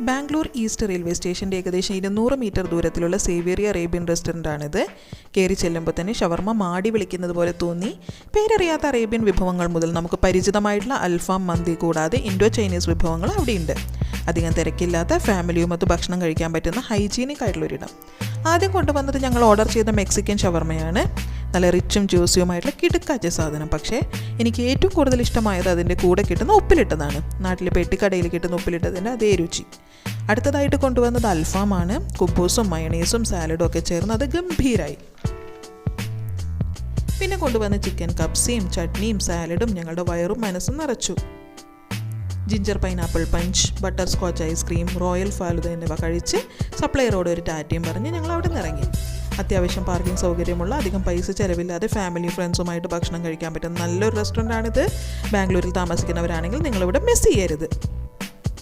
Bangalore east railway സ്റ്റേഷൻ്റെ ഏകദേശം 200 metre ദൂരത്തിലുള്ള സേവിയറി Arabian റെസ്റ്റോറൻ്റാണിത്. കയറി ചെല്ലുമ്പോൾ തന്നെ ഷവർമ്മ മാടി വിളിക്കുന്നത് പോലെ തോന്നി. പേരറിയാത്ത അറേബ്യൻ വിഭവങ്ങൾ മുതൽ നമുക്ക് പരിചിതമായിട്ടുള്ള അൽഫാം, മന്തി കൂടാതെ ഇൻഡോ ചൈനീസ് വിഭവങ്ങൾ അവിടെയുണ്ട്. അധികം തിരക്കില്ലാത്ത ഫാമിലിയുമൊത്ത് ഭക്ഷണം കഴിക്കാൻ പറ്റുന്ന ഹൈജീനിക് ആയിട്ടുള്ളൊരിടം. ആദ്യം കൊണ്ടുവന്നത് ഞങ്ങൾ ഓർഡർ ചെയ്ത മെക്സിക്കൻ ഷവർമ്മയാണ്. നല്ല റിച്ചും ജ്യൂസിയുമായിട്ടുള്ള കിടുക്കാച്ച സാധനം. പക്ഷേ എനിക്ക് ഏറ്റവും കൂടുതൽ ഇഷ്ടമായത് അതിൻ്റെ കൂടെ കിട്ടുന്ന ഉപ്പിലിട്ടതാണ്. നാട്ടിൽ പെട്ടിക്കടയിൽ കിട്ടുന്ന ഉപ്പിലിട്ടതിൻ്റെ അതേ രുചി. അടുത്തതായിട്ട് കൊണ്ടുവന്നത് അൽഫാമാണ്. കുബൂസും മയണീസും സാലഡും ഒക്കെ ചേർന്ന് അത് ഗംഭീരായി. പിന്നെ കൊണ്ടുവന്ന ചിക്കൻ കപ്സിയും ചട്നിയും സാലഡും ഞങ്ങളുടെ വയറും മനസ്സും നിറച്ചു. Ginger pineapple punch, butterscotch ice cream, royal falooda എന്നിവ കഴിച്ച് സപ്ലയറോട് ഒരു ടാറ്റയും പറഞ്ഞ് ഞങ്ങൾ അവിടെ നിന്ന് ഇറങ്ങി. അത്യാവശ്യം പാർക്കിംഗ് സൗകര്യമുള്ള, അധികം പൈസ ചിലവില്ലാതെ ഫാമിലി ഫ്രണ്ട്സുമായിട്ട് ഭക്ഷണം കഴിക്കാൻ പറ്റുന്ന നല്ലൊരു റെസ്റ്റോറൻ്റാണിത്. ബാംഗ്ലൂരിൽ താമസിക്കുന്നവരാണെങ്കിൽ നിങ്ങളിവിടെ മിസ് ചെയ്യരുത്.